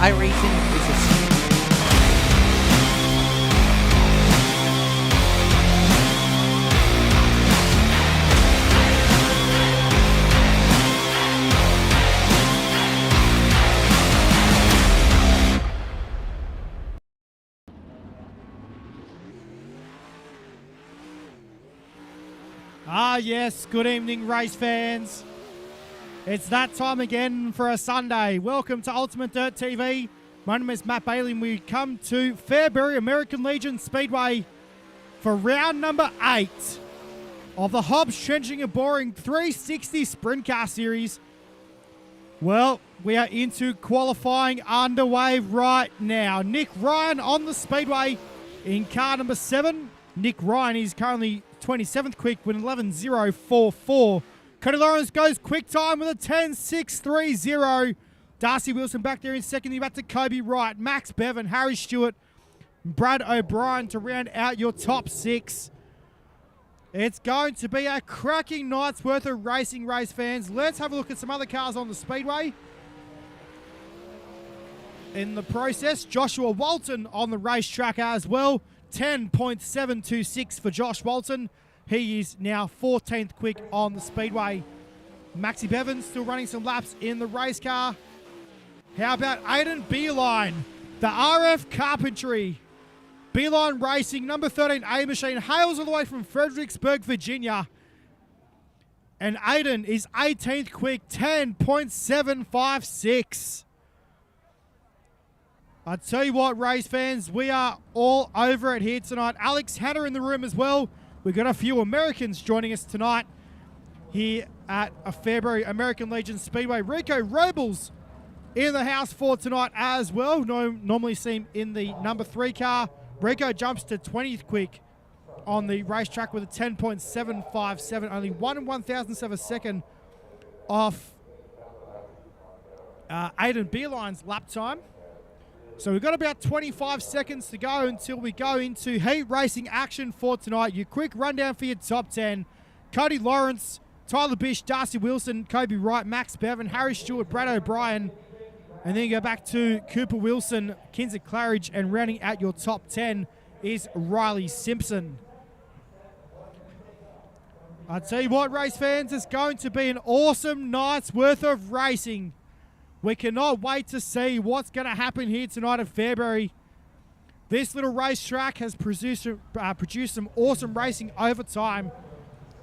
iRacing is a Yes, good evening, race fans. It's that time again for a Sunday. Welcome to UltimateDirtTV. My name is Matt Bailey, and we come to Fairbury American Legion Speedway for round number 8 of the Hobbs Trenching and Boring 360 Sprint Car Series. Well, we are into qualifying underway right now. Nick Ryan on the speedway in car number 7. Nick Ryan is currently 27th quick with 11.044. Cody Lawrence goes quick time with a 10.630. Darcy Wilson back there in second. You're back to Kobe Wright, Max Bevan, Harry Stewart, Brad O'Brien to round out your top 6. It's going to be a cracking night's worth of racing, race fans. Let's have a look at some other cars on the speedway. In the process, Joshua Walton on the racetrack as well. 10.726 for Josh Walton. He is now 14th quick on the speedway. Maxi Bevan still running some laps in the race car. How about Aiden Beeline? The RF Carpentry. Beeline Racing, number 13 A machine, hails all the way from Fredericksburg, Virginia. And Aiden is 18th quick, 10.756. I tell you what, race fans, we are all over it here tonight. Alex Hanna in the room as well. We've got a few Americans joining us tonight here at a Fairbury American Legion Speedway. Rico Robles in the house for tonight as well. Normally see him in the number 3 car. Rico jumps to 20th quick on the racetrack with a 10.757, only 1 1,000th of a second off Aiden Beeline's lap time. So we've got about 25 seconds to go until we go into heat racing action for tonight. Your quick rundown for your top 10. Cody Lawrence, Tyler Bish, Darcy Wilson, Kobe Wright, Max Bevan, Harry Stewart, Brad O'Brien. And then you go back to Cooper Wilson, Kinsey Claridge, and rounding out your top 10 is Riley Simpson. I tell you what, race fans, it's going to be an awesome night's worth of racing. We cannot wait to see what's going to happen here tonight at Fairbury. This little racetrack has produced some awesome racing over time.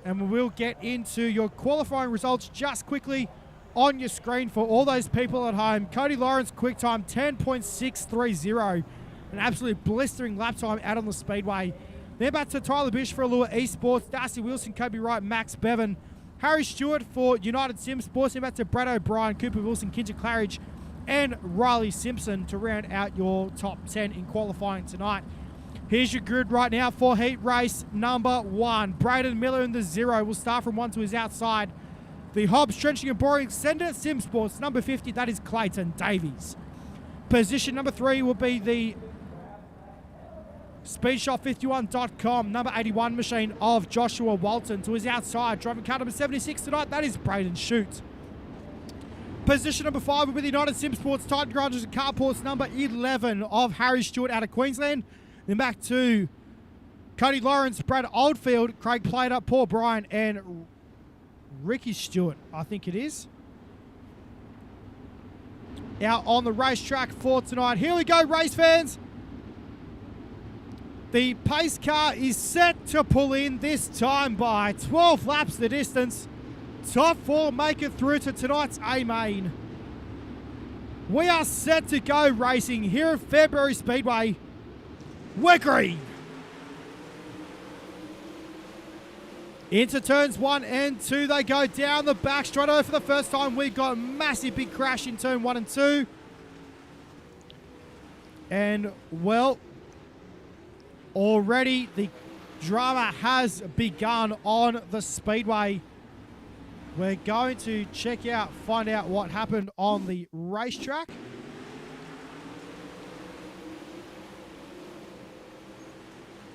And we will get into your qualifying results just quickly on your screen for all those people at home. Cody Lawrence, quick time, 10.630. An absolute blistering lap time out on the speedway. Then back to Tyler Bish for Allure Esports, Darcy Wilson, Kobe Wright, Max Bevan. Harry Stewart for United Sim Sports. Then back to Brad O'Brien, Cooper Wilson, Kinsey Claridge, and Riley Simpson to round out your top 10 in qualifying tonight. Here's your grid right now for heat race number 1. Braden Miller in the 0 will start from 1 to his outside. The Hobbs Trenching and Boring Extended Sim Sports, number 50, that is Clayton Davies. Position number 3 will be the Speedshot51.com, number 81 machine of Joshua Walton to his outside. Driving car number 76 tonight, that is Braden Shute. Position number 5 will be the United Sim Sports Titan Garages and Carports, number 11 of Harry Stewart out of Queensland. Then back to Cody Lawrence, Brad Oldfield, Craig Plater, Paul Bryan, and Ricky Stewart, I think it is. Out on the racetrack for tonight. Here we go, race fans. The pace car is set to pull in this time by 12 laps the distance. Top 4 make it through to tonight's A-Main. We are set to go racing here at Fairbury Speedway. We're green. Into turns 1 and 2, they go down the back straight over for the first time. We've got a massive big crash in turn 1 and 2. And, well, already the drama has begun on the speedway. We're going to find out what happened on the racetrack.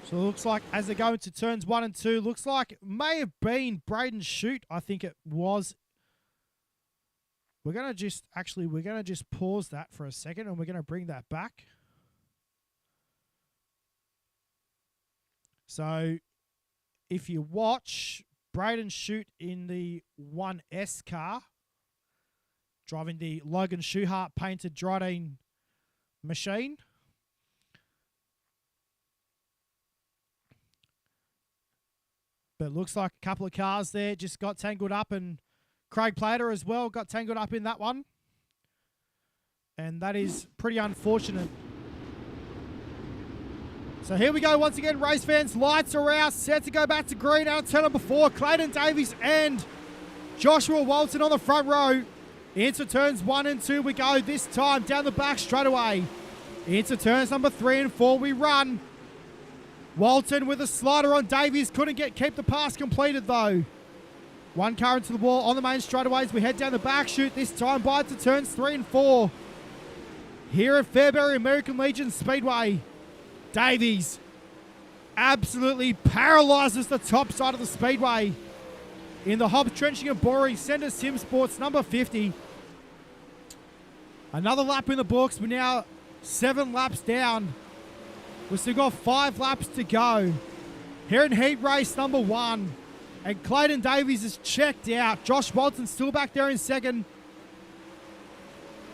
So it looks like as they go into turns 1 and 2, looks like it may have been Braden Shute, I think it was. we're going to just pause that for a second and we're going to bring that back. So if you watch Braden shoot in the 1S car, driving the Logan Schuhart painted Dryden machine. But it looks like a couple of cars there just got tangled up, and Craig Plater as well got tangled up in that one. And that is pretty unfortunate. So here we go once again, race fans. Lights are out, set to go back to green. Out of turn number 4, Clayton Davies and Joshua Walton on the front row. Into turns 1 and 2 we go. This time down the back straight away. Into turns number 3 and 4 we run. Walton with a slider on Davies. Couldn't keep the pass completed though. One car into the wall on the main straightaways. We head down the back chute this time by to turns 3 and 4. Here at Fairbury American Legion Speedway. Davies absolutely paralyzes the top side of the speedway in the Hobbs Trenching and Boring Centre Sim Sports number 50. Another lap in the books. We're now 7 laps down. We've still got 5 laps to go. Here in heat race number 1. And Clayton Davies is checked out. Josh Walton's still back there in second.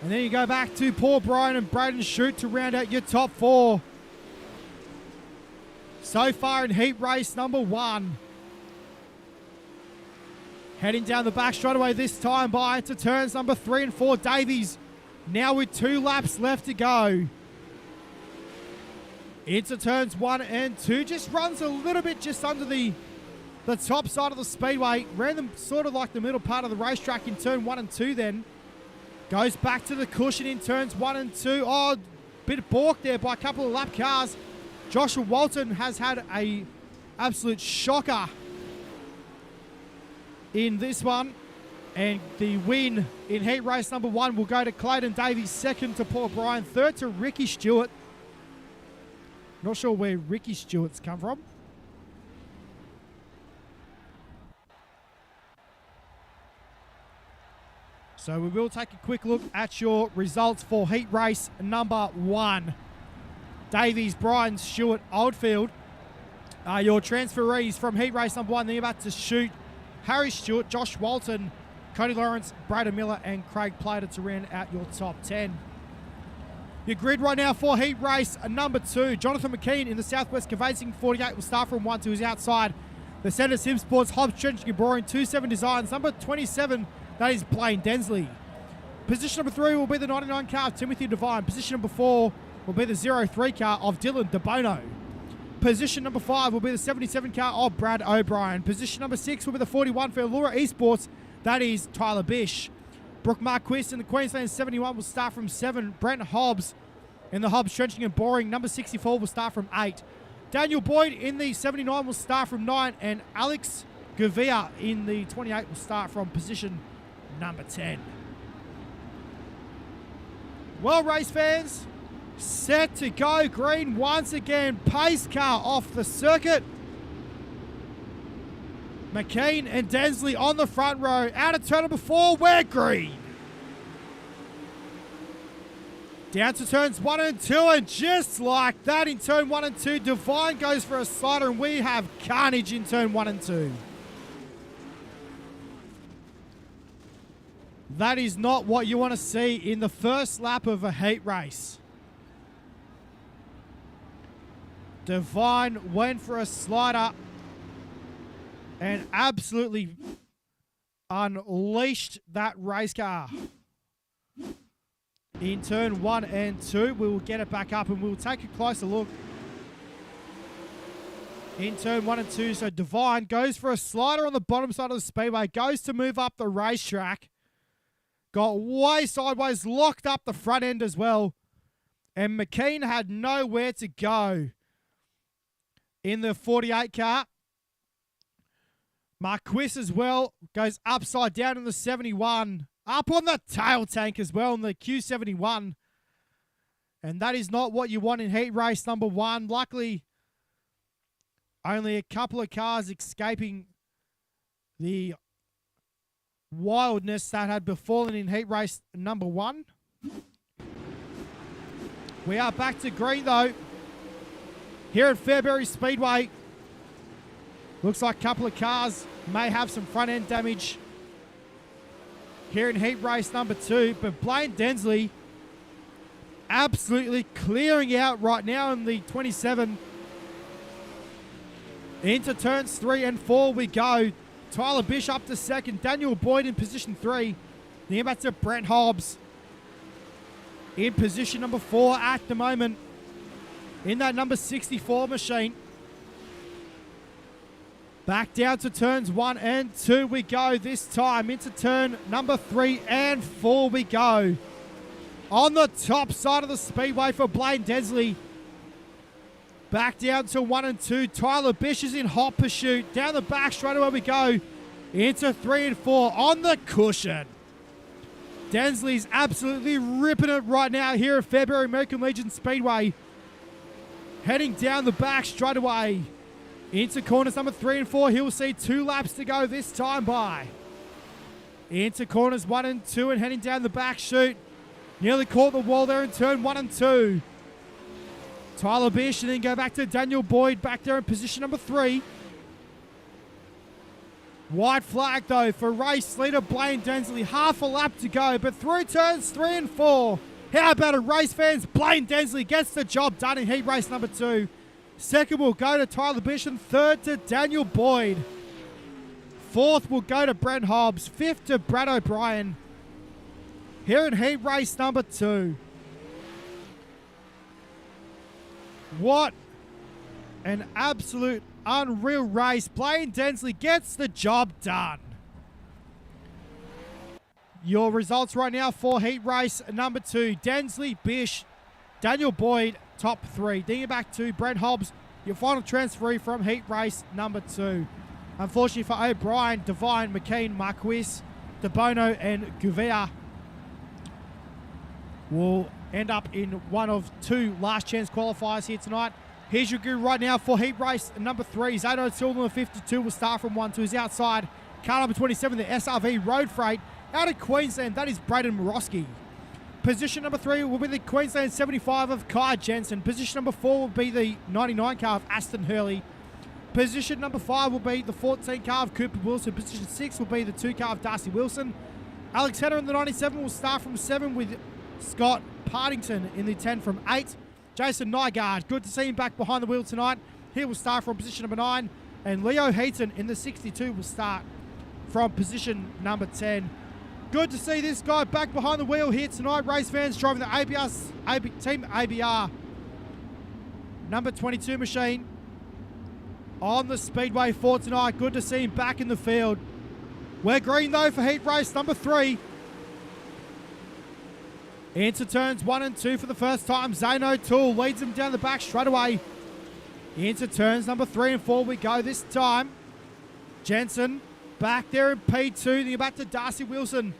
And then you go back to Paul Bryan and Braden Shute to round out your top 4. So far in heat race number 1. Heading down the back straight away this time by into turns number 3 and 4. Davies now with 2 laps left to go. Into turns 1 and 2. Just runs a little bit just under the top side of the speedway. Ran them sort of like the middle part of the racetrack in turn 1 and 2 then. Goes back to the cushion in turns 1 and 2. Oh, bit of balk there by a couple of lap cars. Joshua Walton has had a absolute shocker in this one. And the win in heat race number 1 will go to Clayton Davies, second to Paul Bryan, third to Ricky Stewart. Not sure where Ricky Stewart's come from. So we will take a quick look at your results for heat race number 1. Davies, Bryan, Stewart, Oldfield are your transferees from heat race number 1. Then you're about to shoot Harry Stewart, Josh Walton, Cody Lawrence, Braden Miller, and Craig Plater to round out your top 10. Your grid right now for heat race number 2. Jonathan McKean in the Southwest Conveyancing 48 will start from 1 to his outside. The Centre Sim Sports Hobbs Trenching and Boring 27 Designs. Number 27, that is Blaine Densley. Position number 3 will be the 99 car of Timothy Devine. Position number 4 will be the 03 car of Dylan DeBono. Position number 5 will be the 77 car of Brad O'Brien. Position number 6 will be the 41 for Allura Esports. That is Tyler Bish. Brooke Marquis in the Queensland 71 will start from 7. Brent Hobbs in the Hobbs Trenching and Boring. Number 64 will start from 8. Daniel Boyd in the 79 will start from 9. And Alex Gavia in the 28 will start from position number 10. Well, race fans, set to go green once again. Pace car off the circuit. McKean and Densley on the front row. Out of turn number 4, we're green. Down to turns 1 and 2, and just like that in turn 1 and 2, Devine goes for a slider, and we have carnage in turn 1 and 2. That is not what you want to see in the first lap of a heat race. Devine went for a slider and absolutely unleashed that race car. In turn 1 and 2, we will get it back up and we'll take a closer look. In turn 1 and 2, so Devine goes for a slider on the bottom side of the speedway, goes to move up the racetrack. Got way sideways, locked up the front end as well. And McKean had nowhere to go in the 48 car. Marquis as well goes upside down in the 71. Up on the tail tank as well in the Q71. And that is not what you want in heat race number 1. Luckily, only a couple of cars escaping the wildness that had befallen in heat race number 1. We are back to green though. Here at Fairbury Speedway. Looks like a couple of cars may have some front end damage here in heat race number 2. But Blaine Densley absolutely clearing out right now in the 27. Into turns 3 and 4 we go. Tyler Bish up to second. Daniel Boyd in position 3. Then back to Brent Hobbs in position number 4 at the moment. In that number 64 machine. Back down to turns 1 and 2 we go this time. Into turn number 3 and 4 we go. On the top side of the speedway for Blaine Densley. Back down to 1 and 2. Tyler Bish is in hot pursuit. Down the back straight away we go. Into 3 and 4 on the cushion. Densley's absolutely ripping it right now here at Fairbury American Legion Speedway. Heading down the back straight away. Into corners number 3 and 4. He'll see 2 laps to go this time by. Into corners 1 and 2 and heading down the back chute. Nearly caught the wall there in turn 1 and 2. Tyler Bish and then go back to Daniel Boyd back there in position number 3. White flag though for race leader Blaine Densley. Half a lap to go, but through turns 3 and 4. How about it, race fans? Blaine Densley gets the job done in heat race number 2. Second will go to Tyler Bish and third to Daniel Boyd. Fourth will go to Brent Hobbs. Fifth to Brad O'Brien. Here in heat race number 2. What an absolute unreal race. Blaine Densley gets the job done. Your results right now for heat race number 2. Densley, Bish, Daniel Boyd, top 3. Then you're back to Brent Hobbs, your final transferee from heat race number 2. Unfortunately for O'Brien, Devine, McKean, Marquis, DeBono, and Gouveia will end up in one of 2 last chance qualifiers here tonight. Here's your group right now for heat race number 3. Zato Silver 52 will start from 1 to his outside. Car number 27, the SRV Road Freight. Out of Queensland, that is Braden Morosky. Position number 3 will be the Queensland 75 of Kai Jensen. Position number 4 will be the 99 car of Aston Hurley. Position number 5 will be the 14 car of Cooper Wilson. Position 6 will be the 2 car of Darcy Wilson. Alex Henner in the 97 will start from 7 with Scott Partington in the 10 from 8. Jason Nygaard, good to see him back behind the wheel tonight. He will start from position number 9. And Leo Heaton in the 62 will start from position number 10. Good to see this guy back behind the wheel here tonight. Race fans driving the Team ABR number 22 machine on the speedway for tonight. Good to see him back in the field. We're green though for heat race number 3. Into turns 1 and 2 for the first time. Zane O'Toole leads him down the back straight away. Into turns number 3 and 4 we go this time. Jensen back there in P2. Then you're back to Darcy Wilson.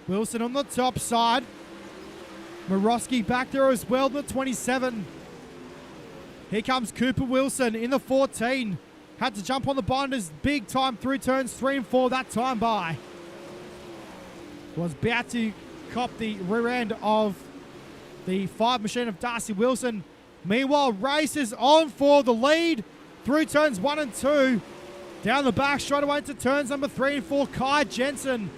Wilson on the top side. Morosky back there as well, the 27. Here comes Cooper Wilson in the 14. Had to jump on the binders big time through turns 3 and 4 that time by. Was about to cop the rear end of the 5 machine of Darcy Wilson. Meanwhile, race is on for the lead through turns 1 and 2. Down the back straight away to turns number 3 and 4, Kai Jensen.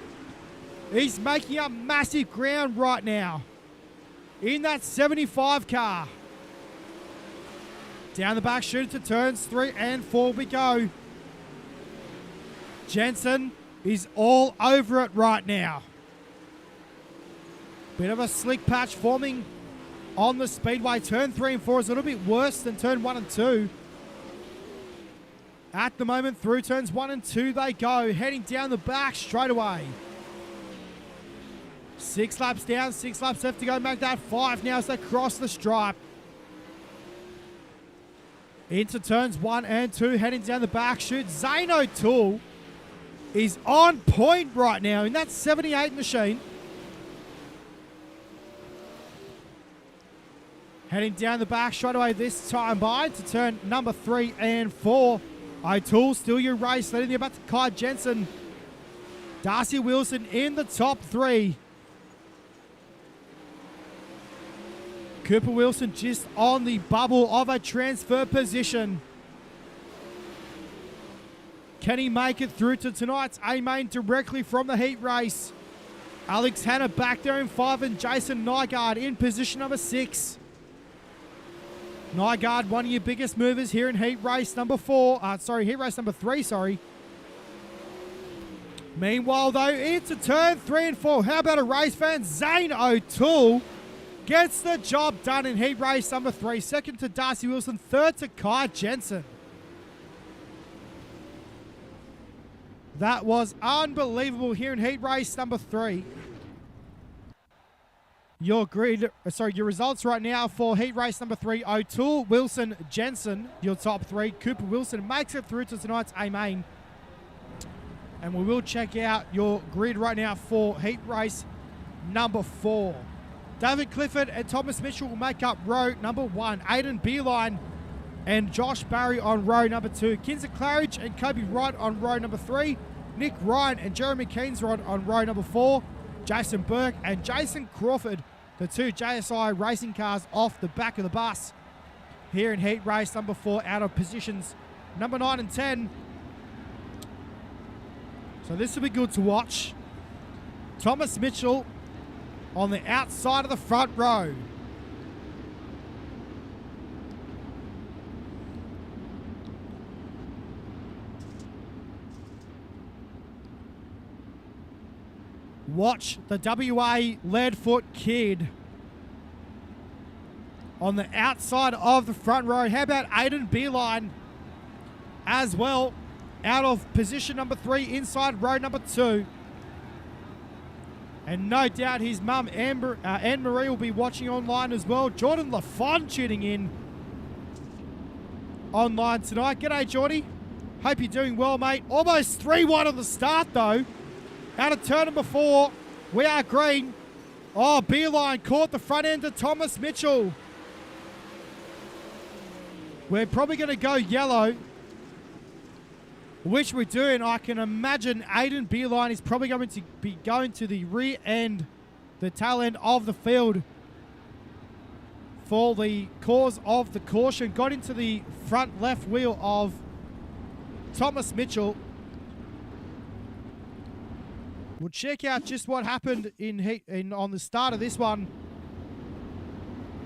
He's making up massive ground right now in that 75 car. Down the back chute to turns 3 and 4 we go. Jensen is all over it right now. Bit of a slick patch forming on the speedway. Turn 3 and 4 is a little bit worse than turn 1 and 2. At the moment, through turns 1 and 2 they go, heading down the back straight away. 6 laps down, 6 laps left to go. Make that 5 now as they cross the stripe. Into turns 1 and 2, heading down the back chute. Zane O'Toole is on point right now in that 78 machine. Heading down the back straight away this time by to turn number 3 and 4. O'Toole still your race, leading you back to Kai Jensen. Darcy Wilson in the top 3. Cooper Wilson just on the bubble of a transfer position. Can he make it through to tonight's A-Main directly from the heat race? Alex Hanna back there in 5 and Jason Nygaard in position number 6. Nygaard, one of your biggest movers here in heat race number 3. Meanwhile, though, into turn 3 and 4. How about a race fan? Zane O'Toole gets the job done in heat race number 3. Second to Darcy Wilson. Third to Kai Jensen. That was unbelievable here in heat race number 3. Your results right now for heat race number 3. O'Toole, Wilson, Jensen, your top 3. Cooper Wilson makes it through to tonight's A-Main. And we will check out your grid right now for heat race number 4. David Clifford and Thomas Mitchell will make up row number 1. Aiden Beeline and Josh Barry on row number 2. Kinzer Claridge and Kobe Wright on row number 3. Nick Ryan and Jeremy Keensrod on row number 4. Jason Burke and Jason Crawford, the 2 JSI racing cars off the back of the bus here in heat race number 4 out of positions number 9 and 10. So this will be good to watch. Thomas Mitchell on the outside of the front row. Watch the WA Leadfoot kid on the outside of the front row. How about Aiden Beeline as well, out of position number 3 inside row number 2. And no doubt his mum, Anne-Marie, will be watching online as well. Jordan Lafon tuning in online tonight. G'day, Jordy. Hope you're doing well, mate. Almost 3-1 on the start, though. Out of turn number 4, we are green. Oh, Beeline caught the front end of Thomas Mitchell. We're probably going to go yellow, which we're doing. I can imagine Aiden Beeline is probably going to be going to the rear end, the tail end of the field for the cause of the caution. Got into the front left wheel of Thomas Mitchell. We'll check out just what happened on the start of this one.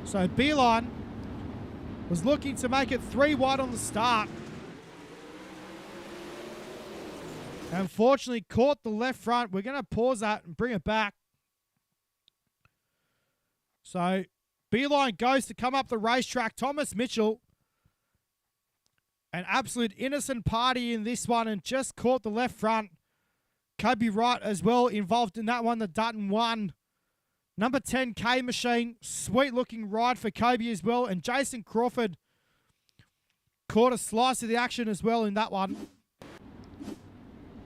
So Beeline was looking to make it 3 wide on the start. Unfortunately, caught the left front. We're going to pause that and bring it back. So Beeline goes to come up the racetrack. Thomas Mitchell, an absolute innocent party in this one, and just caught the left front. Kobe Wright as well involved in that one, the Dutton 1. Number 10, K Machine. Sweet looking ride for Kobe as well. And Jason Crawford caught a slice of the action as well in that one.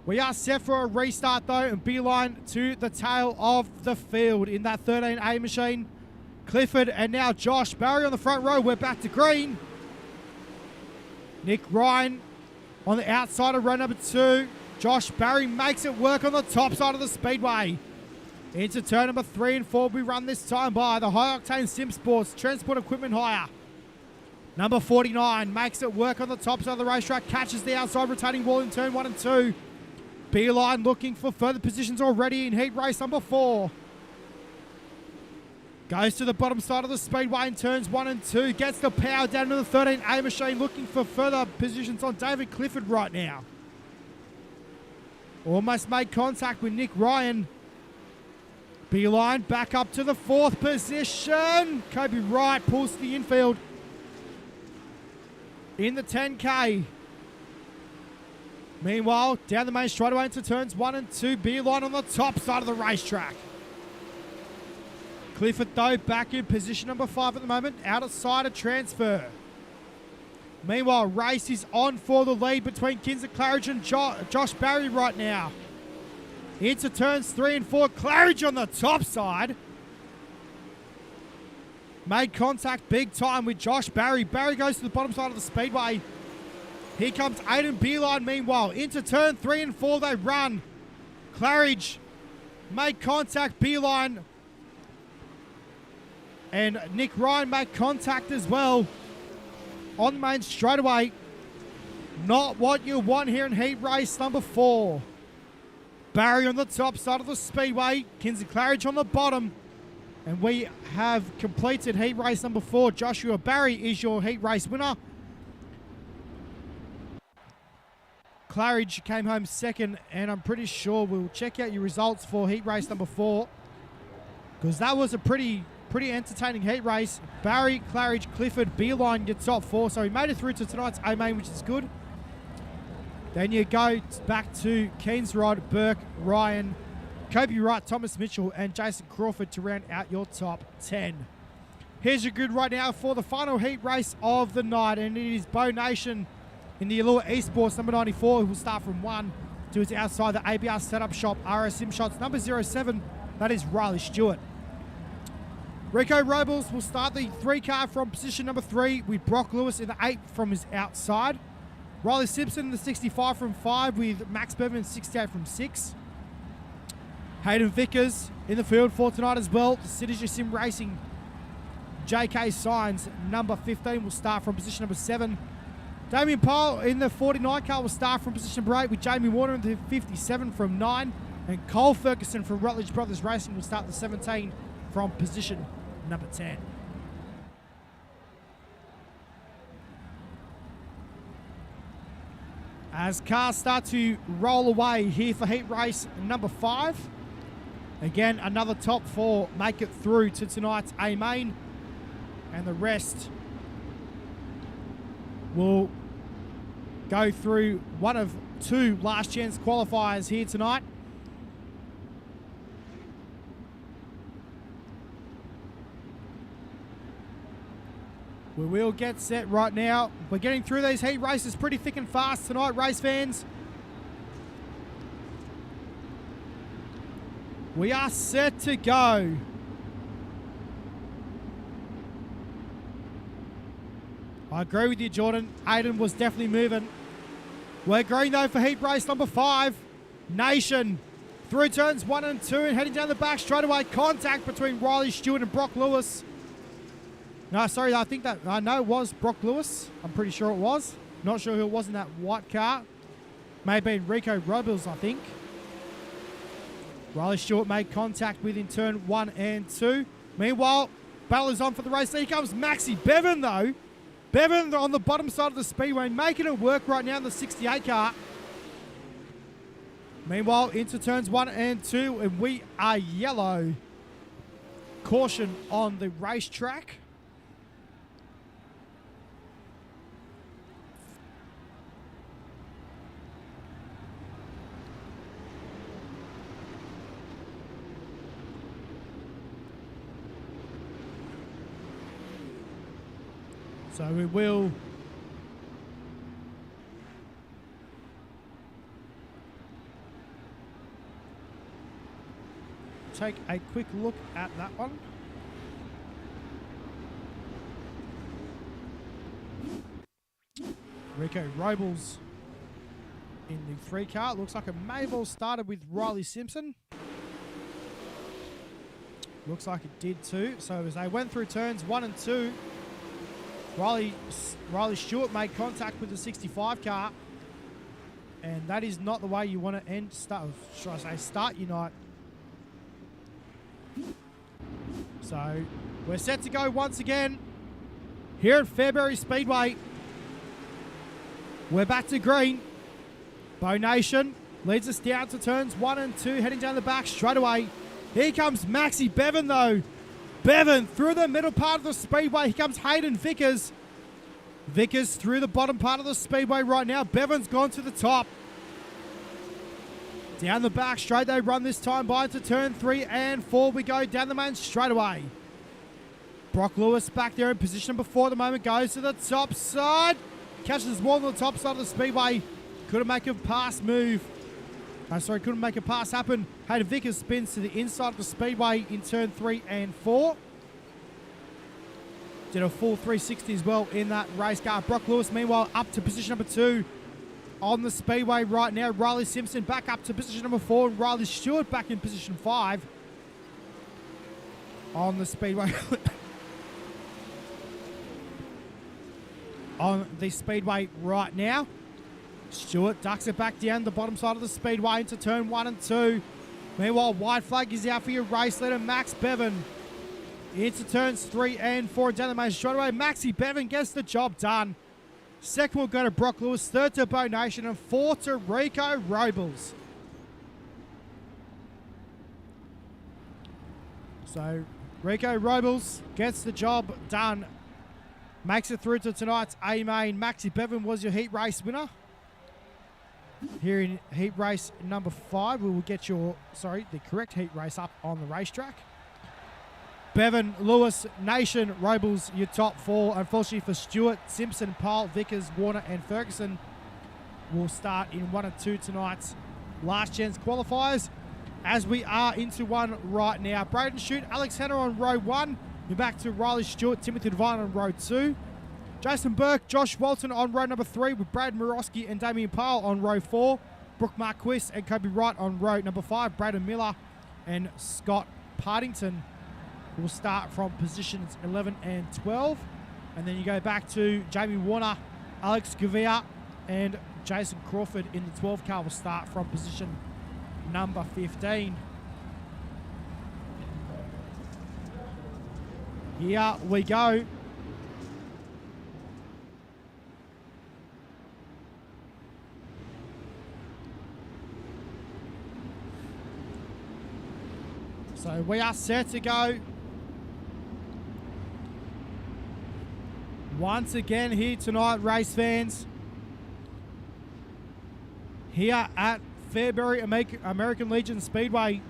We are set for a restart though, and Beeline to the tail of the field in that 13A machine. Clifford and now Josh Barry on the front row. We're back to green. Nick Ryan on the outside of row number 2. Josh Barry makes it work on the top side of the speedway. Into turn number 3 and 4. We run this time by the High Octane Sim Sports Transport Equipment Hire. Number 49 makes it work on the top side of the racetrack. Catches the outside retaining wall in turn 1 and 2. Beeline looking for further positions already in heat race number 4. Goes to the bottom side of the speedway in turns 1 and 2. Gets the power down to the 13A machine. Looking for further positions on David Clifford right now. Almost made contact with Nick Ryan. Beeline back up to the 4th position. Kobe Wright pulls to the infield in the 10K. Meanwhile, down the main straightaway into turns 1 and 2. Beeline on the top side of the racetrack. Clifford, though, back in position number 5 at the moment. Outside a transfer. Meanwhile, race is on for the lead between Kinzer Claridge and Josh Barry right now. Into turns 3 and 4. Claridge on the top side. Made contact big time with Josh Barry. Barry goes to the bottom side of the speedway. Here comes Aiden Beeline meanwhile. Into turn 3 and 4 they run. Claridge made contact, beeline. And Nick Ryan made contact as well on the main straightaway. Not what you want here in heat race number 4. Barry on the top side of the speedway. Kinsey Claridge on the bottom. And we have completed heat race number 4. Joshua Barry is your heat race winner. Claridge came home second, and I'm pretty sure we'll check out your results for heat race number 4, because that was a pretty entertaining heat race. Barry, Claridge, Clifford, Beeline get top 4, so he made it through to tonight's A-Main, which is good. Then you go back to Keensrod, Burke, Ryan, Kobe Wright, Thomas Mitchell, and Jason Crawford to round out your top 10. Here's your grid right now for the final heat race of the night, and it is Bo Nation in the Allure Esports number 94, who will start from 1 to its outside the ABR setup shop, RS Sim Shots number 07, that is Riley Stewart. Rico Robles will start the 3 car from position number 3 with Brock Lewis in the 8 from his outside. Riley Simpson in the 65 from 5 with Max Bevan in 68 from 6. Hayden Vickers in the field for tonight as well. The Citizen Sim Racing JK Signs number 15 will start from position number 7. Damien Pyle in the 49 car will start from position number 8 with Jamie Warner in the 57 from 9. And Cole Ferguson from Rutledge Brothers Racing will start the 17 from position number 10. As cars start to roll away here for heat race number 5. Again, another top 4 make it through to tonight's A-Main. And the rest will go through one of 2 last chance qualifiers here tonight. We will get set right now. We're getting through these heat races pretty thick and fast tonight, race fans. We are set to go. I agree with you, Jordan. Aiden was definitely moving. We're green though for heat race number 5. Nation through turns 1 and 2 and heading down the back straight away. Contact between Riley Stewart and Brock Lewis. No, sorry, I think that, I know it was Brock Lewis. I'm pretty sure it was. Not sure who it was in that white car. May have been Rico Robles, I think. Riley Stewart made contact with in turn 1 and 2. Meanwhile, battle is on for the race. Here comes Maxi Bevan though. Bevan on the bottom side of the speedway, making it work right now in the 68 car. Meanwhile, into turns 1 and 2, and we are yellow. Caution on the racetrack. So we will take a quick look at that one. Rico Robles in the 3 car. Looks like it may have all started with Riley Simpson. Looks like it did too. So as they went through turns 1 and 2, Riley Stewart made contact with the 65 car, and that is not the way you want to start your night. So we're set to go once again here at Fairbury Speedway. We're back to green. Bo Nation leads us down to turns 1 and 2, heading down the back straight away. Here comes Maxi Bevan though. Bevan through the middle part of the speedway. Here comes Hayden Vickers. Vickers through the bottom part of the speedway right now. Bevan's gone to the top. Down the back straight they run this time by into turn 3 and 4. We go down the main straight away. Brock Lewis back there in position number 4 at the moment. Goes to the top side. Catches more on the top side of the speedway. Couldn't make a pass move. Couldn't make a pass happen. Hayden Vickers spins to the inside of the speedway in turn 3 and 4. Did a full 360 as well in that race car. Brock Lewis, meanwhile, up to position number 2. on the speedway right now. Riley Simpson back up to position number 4, and Riley Stewart back in position 5 on the speedway. On the speedway right now. Stewart ducks it back down the bottom side of the speedway into turn 1 and 2. Meanwhile, white flag is out for your race leader, Max Bevan. Into turns 3 and 4 down the main straightaway. Maxie Bevan gets the job done. Second will go to Brock Lewis, third to Bo Nation, and fourth to Rico Robles. So Rico Robles gets the job done. Makes it through to tonight's A-Main. Maxie Bevan was your heat race winner. Here in heat race number 5, we will get the correct heat race up on the racetrack. Bevan, Lewis, Nation, Robles, your top 4. Unfortunately for Stewart, Simpson, Powell, Vickers, Warner and Ferguson will start in 1 and 2 tonight's last chance qualifiers. As we are into one right now. Braden Shute, Alex Hanna on row 1. You're back to Riley Stewart, Timothy Devine on row 2. Jason Burke, Josh Walton on row number 3 with Brad Muroski and Damien Powell on row 4. Brooke Marquis and Kobe Wright on row number 5. Braden Miller and Scott Partington will start from positions 11 and 12. And then you go back to Jamie Warner, Alex Gavia and Jason Crawford in the 12 car will start from position number 15. Here we go. So we are set to go. Once again here tonight, race fans. Here at Fairbury American Legion Speedway.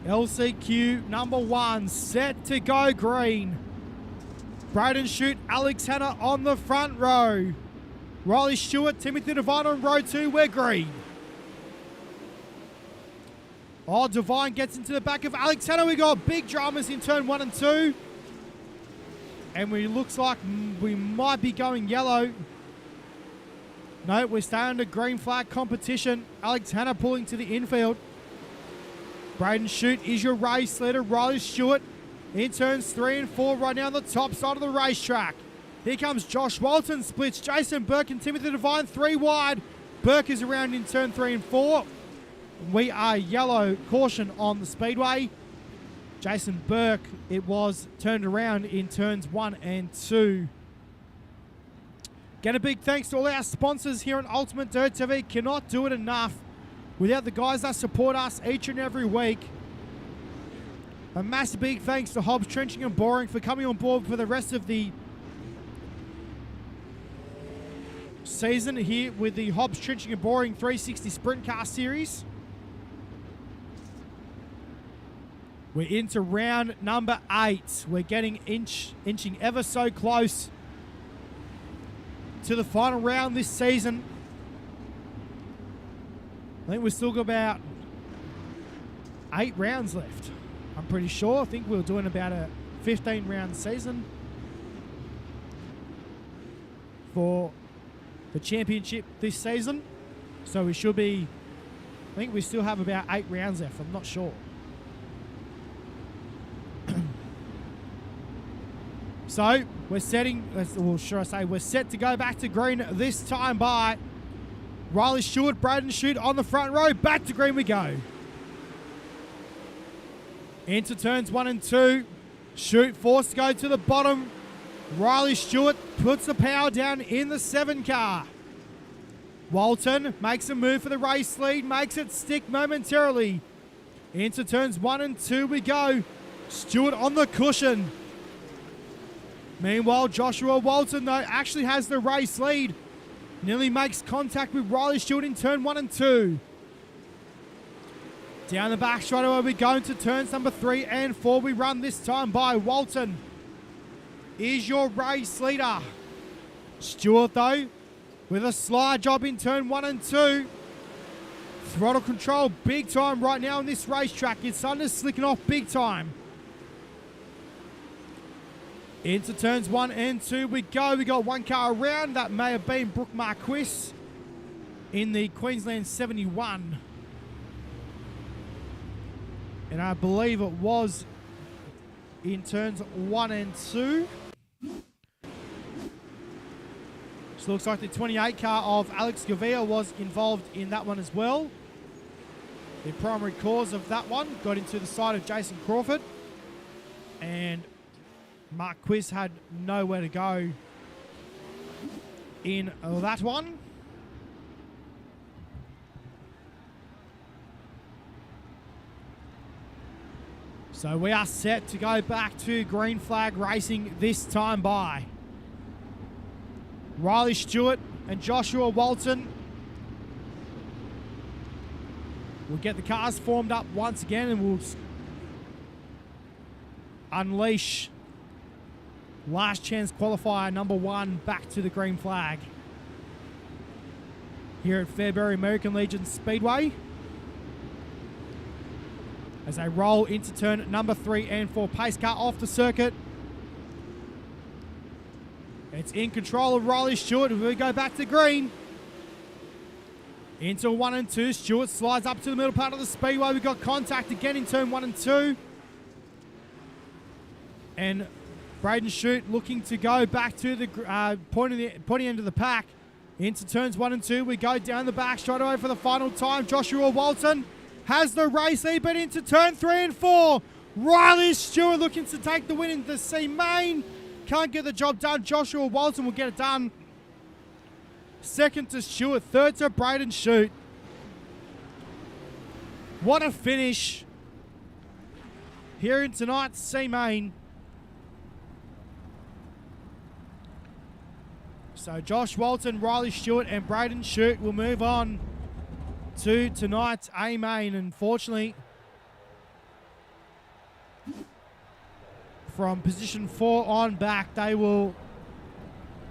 LCQ number 1 set to go green. Braden Shute, Alex Hanna on the front row. Riley Stewart, Timothy Devine on row 2, we're green. Oh, Devine gets into the back of Alex Hanna. We got big dramas in turn 1 and 2. And we looks like we might be going yellow. No, we're staying under green flag competition. Alex Hanna pulling to the infield. Braden Shute is your race leader. Riley Stewart in turns 3 and 4 right now on the top side of the racetrack. Here comes Josh Walton, splits Jason Burke and Timothy Devine 3 wide. Burke is around in turn 3 and 4. We are yellow, caution on the speedway. Jason Burke, it was turned around in turns 1 and 2. Get a big thanks to all our sponsors here on UltimateDirtTV. Cannot do it enough without the guys that support us each and every week. A massive big thanks to Hobbs Trenching and Boring for coming on board for the rest of the season here with the Hobbs Trenching and Boring 360 Sprint Car Series. We're into round number 8. We're getting inching ever so close to the final round this season. I think we've still got about 8 rounds left. I'm pretty sure. I think we're doing about a 15 round season for the championship this season. So we should be, I think we still have about 8 rounds left. I'm not sure. So we're setting, or should I say, we're set to go back to green this time by Riley Stewart, Braden Shute on the front row. Back to green we go. Into turns 1 and 2. Shute forced to go to the bottom. Riley Stewart puts the power down in the 7 car. Walton makes a move for the race lead, makes it stick momentarily. Into turns 1 and 2 we go. Stewart on the cushion. Meanwhile, Joshua Walton, though, actually has the race lead. Nearly makes contact with Riley Stewart in turn 1 and 2. Down the back straight away we go into turns number 3 and 4. We run this time by Walton. Is your race leader. Stewart, though, with a slide job in turn 1 and 2. Throttle control big time right now on this racetrack. It's starting to slicking off big time. Into turns 1 and 2 we go. We got one car around. That may have been Brooke Marquis in the Queensland 71. And I believe it was in turns 1 and 2. So looks like the 28 car of Alex Gavia was involved in that one as well. The primary cause of that one got into the side of Jason Crawford. And Marquis had nowhere to go in that one. So we are set to go back to green flag racing this time by Riley Stewart and Joshua Walton. We'll get the cars formed up once again and we'll unleash last chance qualifier number 1 back to the green flag here at Fairbury American Legion Speedway as they roll into turn number 3 and 4. Pace car off the circuit. It's in control of Riley Stewart. We go back to green. Into 1 and 2. Stewart slides up to the middle part of the speedway. We've got contact again in turn 1 and 2. And Braden Shute looking to go back to the pointy end of the pack. Into turns 1 and 2. We go down the back straight away for the final time. Joshua Walton has the race lead, but into turn 3 and 4. Riley Stewart looking to take the win in the C main. Can't get the job done. Joshua Walton will get it done. Second to Stewart. Third to Braden Shute. What a finish here in tonight's C main. So Josh Walton, Riley Stewart and Braden Shute will move on to tonight's A main. Unfortunately, from position 4 on back, they will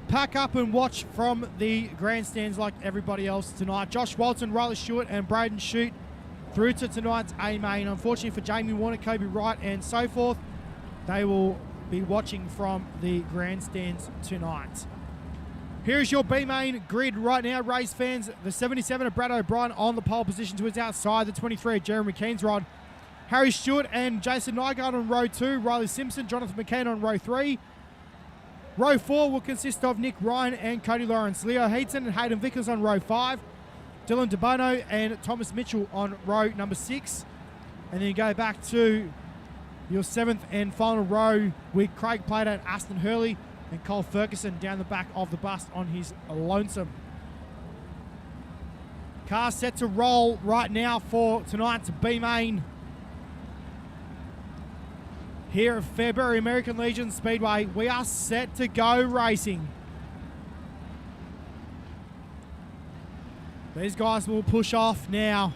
pack up and watch from the grandstands like everybody else tonight. Josh Walton, Riley Stewart and Braden Shute through to tonight's A main. Unfortunately for Jamie Warner, Kobe Wright and so forth, they will be watching from the grandstands tonight. Here's your B main grid right now, race fans. The 77 of Brad O'Brien on the pole position to his outside. The 23 of Jeremy Keensrod. Harry Stewart and Jason Nygaard on row 2. Riley Simpson, Jonathan McCann on row 3. Row 4 will consist of Nick Ryan and Cody Lawrence. Leo Heaton and Hayden Vickers on row 5. Dylan DeBono and Thomas Mitchell on row number 6. And then you go back to your 7th and final row with Craig Plater and Aston Hurley and Cole Ferguson down the back of the bus on his lonesome. Car set to roll right now for tonight's B main here at Fairbury American Legion Speedway. We are set to go racing. These guys will push off now.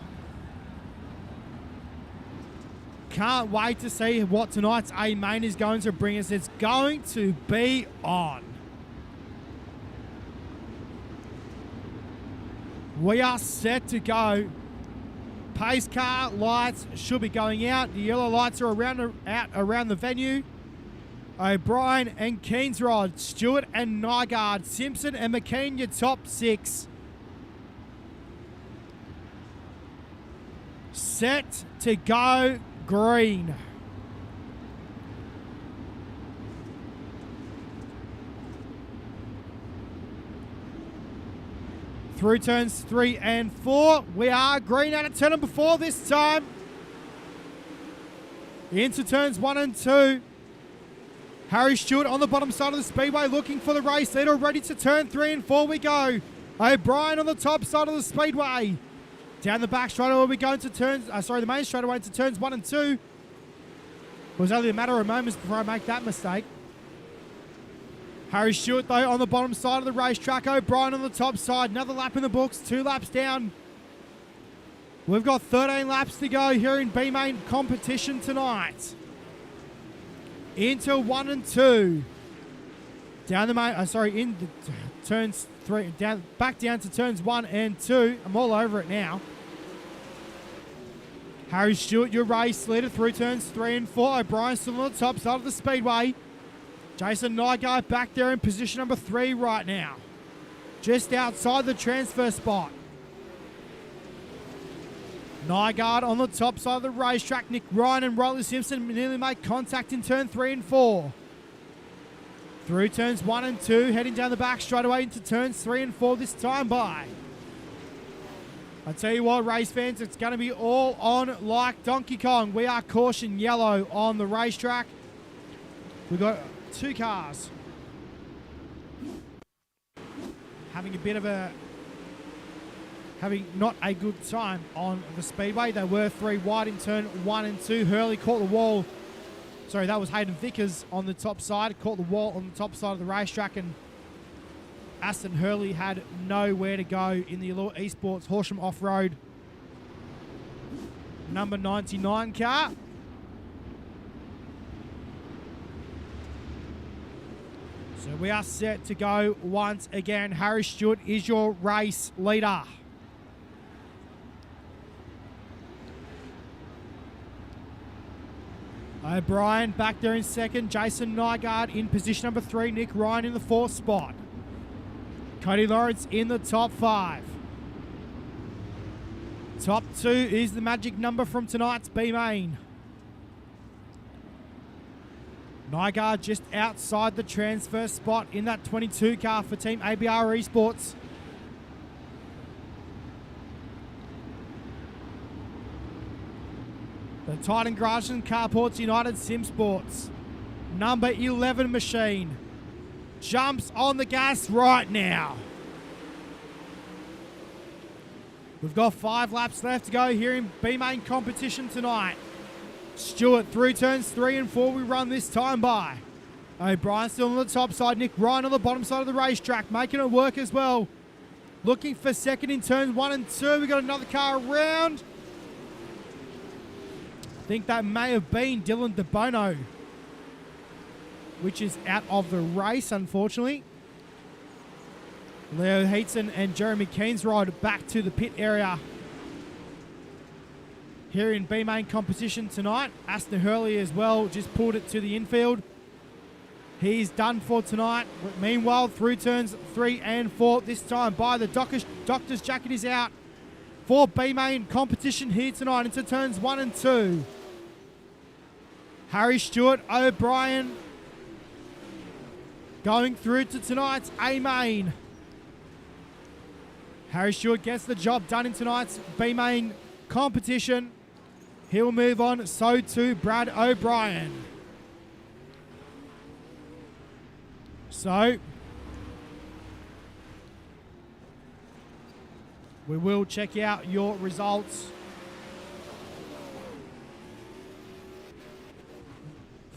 Can't wait to see what tonight's A main is going to bring us. It's going to be on. We are set to go. Pace car lights should be going out. The yellow lights are out around the venue. O'Brien and Keensrod, Stewart and Nygaard, Simpson and McKean, your top 6. Set to go green. Through turns 3 and 4, we are green out of turn number 4 this time. Into turns 1 and 2. Harry Stewart on the bottom side of the speedway looking for the race leader. Ready to turn 3 and 4 we go. O'Brien on the top side of the speedway. Down the back straightaway we go into turns, the main straightaway into turns 1 and 2. It was only a matter of moments before I make that mistake. Harry Stewart though on the bottom side of the racetrack. O'Brien on the top side. Another lap in the books, 2 laps down. We've got 13 laps to go here in B main competition tonight. Into 1 and 2. Down the main, in the turns 3, back down to turns 1 and 2. I'm all over it now. Harry Stewart, your race leader through turns 3 and 4. O'Brien still on the top side of the speedway. Jason Nygaard back there in position number 3 right now. Just outside the transfer spot. Nygaard on the top side of the racetrack. Nick Ryan and Riley Simpson nearly make contact in turn 3 and 4. Through turns 1 and 2, heading down the back straight away into turns 3 and 4 this time by. I tell you what, race fans, it's going to be all on like Donkey Kong. We are caution yellow on the racetrack. We've got 2 cars having not a good time on the speedway. They were 3 wide in turn 1 and 2. Hurley caught the wall. Sorry, that was Hayden Vickers on the top side. Caught the wall on the top side of the racetrack, and Aston Hurley had nowhere to go in the Allure Esports Horsham Off-Road number 99 car. So we are set to go once again. Harry Stewart is your race leader. O'Brien back there in second. Jason Nygaard in position number 3. Nick Ryan in the 4th spot. Cody Lawrence in the top 5. Top 2 is the magic number from tonight's B-Main. Nygaard just outside the transfer spot in that 22 car for Team ABR Esports. The Titan Gratian Carports United Sim Sports number 11 machine jumps on the gas right now. We've got 5 laps left to go here in B-Main competition tonight. Stewart through turns 3 and 4 we run this time by. O'Brien still on the top side. Nick Ryan on the bottom side of the racetrack, making it work as well. Looking for second in turns 1 and 2. We got another car around. I think that may have been Dylan DeBono, which is out of the race, unfortunately. Leo Heatson and Jeremy Keensrod back to the pit area here in B-Main competition tonight. Aston Hurley as well just pulled it to the infield. He's done for tonight. Meanwhile, through turns 3 and 4, this time by the doctor's jacket is out for B-Main competition here tonight into turns 1 and 2. Harry Stewart, O'Brien going through to tonight's A-Main. Harry Stewart gets the job done in tonight's B-Main competition. He'll move on, so too Brad O'Brien. So, we will check out your results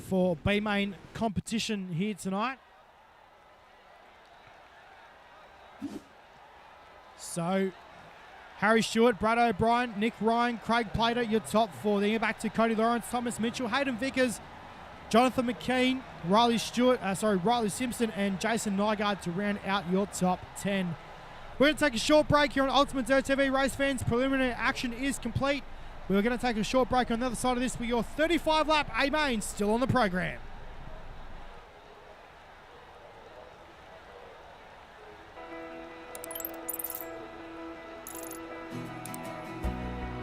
for B-Main competition here tonight. So, Harry Stewart, Brad O'Brien, Nick Ryan, Craig Plater, your top 4. Then you're back to Cody Lawrence, Thomas Mitchell, Hayden Vickers, Jonathan McKean, Riley Simpson, and Jason Nygaard to round out your top 10. We're going to take a short break here on UltimateDirtTV. Race fans, preliminary action is complete. We're going to take a short break on the other side of this with your 35-lap A-Main still on the program.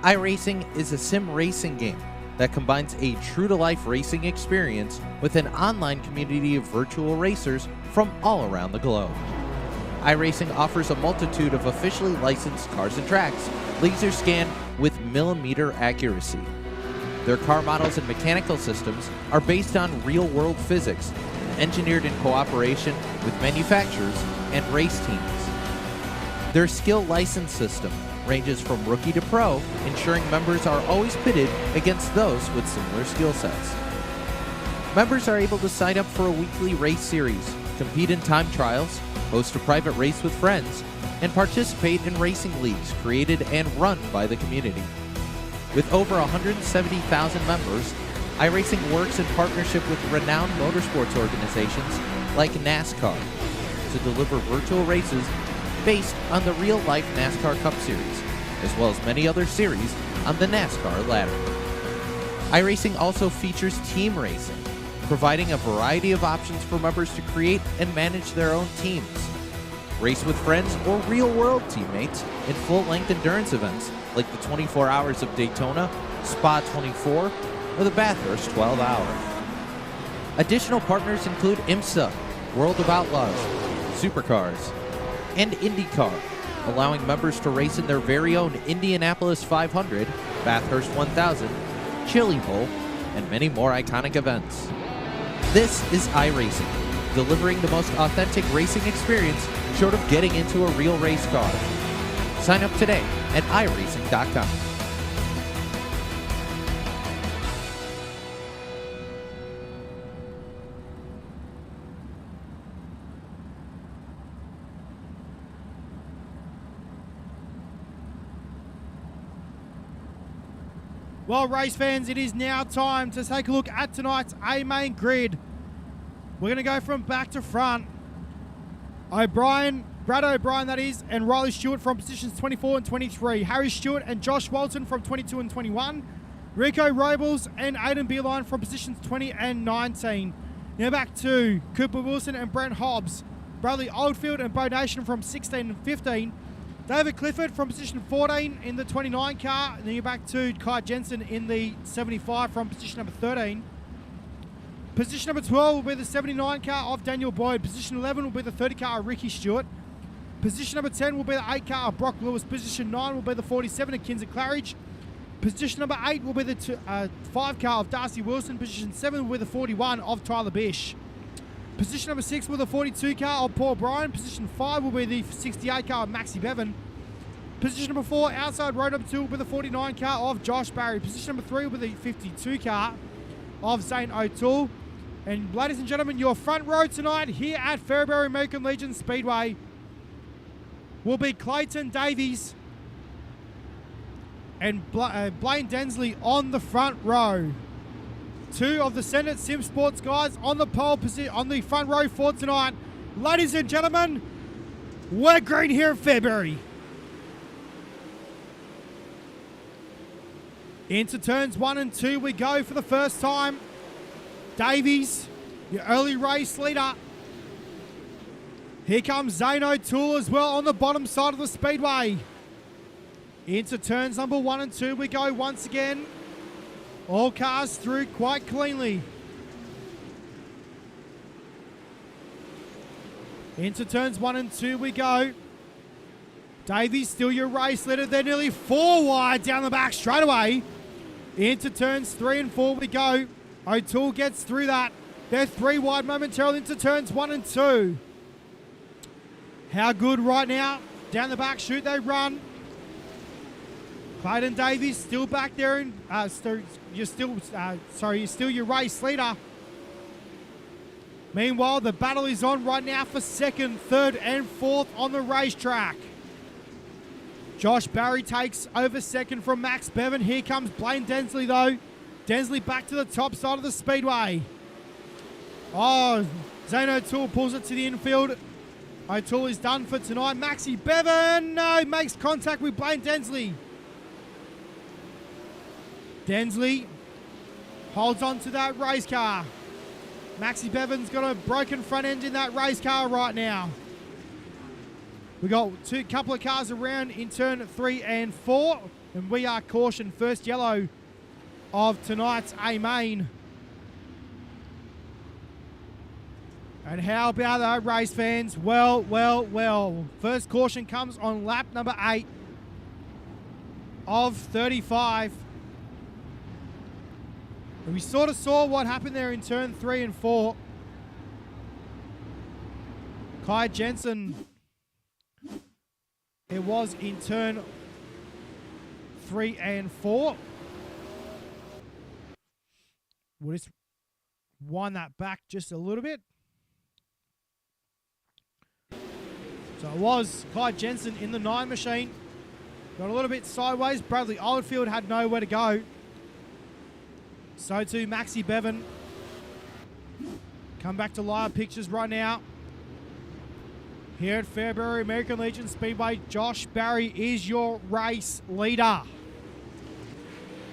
iRacing is a sim racing game that combines a true-to-life racing experience with an online community of virtual racers from all around the globe. iRacing offers a multitude of officially licensed cars and tracks, laser scanned with millimeter accuracy. Their car models and mechanical systems are based on real-world physics, engineered in cooperation with manufacturers and race teams. Their skill license system ranges from rookie to pro, ensuring members are always pitted against those with similar skill sets. Members are able to sign up for a weekly race series, compete in time trials, host a private race with friends, and participate in racing leagues created and run by the community. With over 170,000 members, iRacing works in partnership with renowned motorsports organizations like NASCAR to deliver virtual races based on the real-life NASCAR Cup Series, as well as many other series on the NASCAR ladder. iRacing also features team racing, providing a variety of options for members to create and manage their own teams. Race with friends or real-world teammates in full-length endurance events like the 24 Hours of Daytona, Spa 24, or the Bathurst 12 Hour. Additional partners include IMSA, World of Outlaws, Supercars, and IndyCar, allowing members to race in their very own Indianapolis 500, Bathurst 1000, Chili Bowl, and many more iconic events. This is iRacing, delivering the most authentic racing experience short of getting into a real race car. Sign up today at iRacing.com. Well, race fans, it is now time to take a look at tonight's A-Main grid. We're going to go from back to front. Brad O'Brien that is, and Riley Stewart from positions 24 and 23. Harry Stewart and Josh Walton from 22 and 21. Rico Robles and Aidan Beeline from positions 20 and 19. Now back to Cooper Wilson and Brent Hobbs. Bradley Oldfield and Bo Nation from 16 and 15. David Clifford from position 14 in the 29 car. And then you're back to Kai Jensen in the 75 from position number 13. Position number 12 will be the 79 car of Daniel Boyd. Position 11 will be the 30 car of Ricky Stewart. Position number 10 will be the 8 car of Brock Lewis. Position 9 will be the 47 of Kinzer Claridge. Position number 8 will be the 5 car of Darcy Wilson. Position 7 will be the 41 of Tyler Bish. Position number 6 will be the 42 car of Paul Bryan. Position 5 will be the 68 car of Maxie Bevan. Position number 4, outside row number 2, will be the 49 car of Josh Barry. Position number 3 will be the 52 car of Zane O'Toole. And ladies and gentlemen, your front row tonight here at Fairbury American Legion Speedway will be Clayton Davies and Blaine Densley on the front row. Two of the Senate Sim Sports guys on the pole position on the front row for tonight. Ladies and gentlemen, we're green here at Fairbury. Into turns 1 and 2 we go for the first time. Davies, your early race leader. Here comes Zane O'Toole as well on the bottom side of the speedway. Into turns number 1 and 2 we go once again. All cars through quite cleanly. Into turns 1 and 2 we go. Davies still your race leader. They're nearly 4 wide down the back straight away. Into turns 3 and 4 we go. O'Toole gets through that. They're 3 wide momentarily into turns 1 and 2. How good right now? Down the back chute they run. Clayton Davies still back there. You're still your race leader. Meanwhile, the battle is on right now for 2nd, 3rd, and 4th on the racetrack. Josh Barry takes over 2nd from Max Bevan. Here comes Blaine Densley though. Densley back to the top side of the speedway. Oh, Zane O'Toole pulls it to the infield. O'Toole is done for tonight. Maxie Bevan, no, makes contact with Blaine Densley. Densley holds on to that race car. Maxie Bevan's got a broken front end in that race car right now. We got couple of cars around in turn 3 and 4, and we are caution first yellow of tonight's A-Main. And how about that, race fans? Well. First caution comes on lap number 8 of 35. And we sort of saw what happened there in turn 3 and 4. Kai Jensen, it was in turn 3 and 4. We'll just wind that back just a little bit. So it was Kai Jensen in the 9 machine. Got a little bit sideways. Bradley Oldfield had nowhere to go. So too Maxie Bevan. Come back to live pictures right now. Here at Fairbury American Legion Speedway, Josh Barry is your race leader.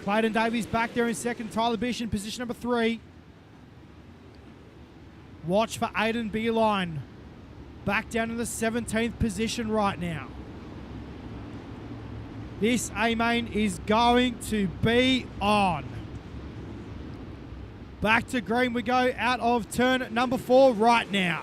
Clayton Davies back there in second. Tyler Bish in position number 3. Watch for Aiden Beeline. Back down in the 17th position right now. This A-main is going to be on. Back to green we go out of turn number 4 right now.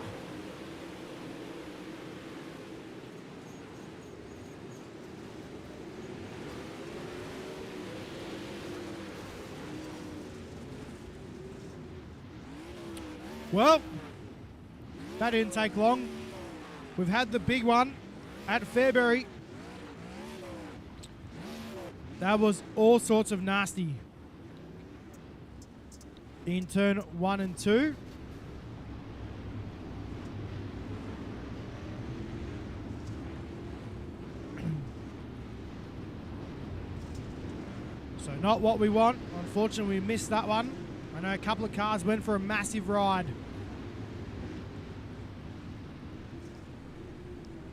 Well, that didn't take long. We've had the big one at Fairbury. That was all sorts of nasty. In turn 1 and 2. So not what we want. Unfortunately, we missed that one. I know a couple of cars went for a massive ride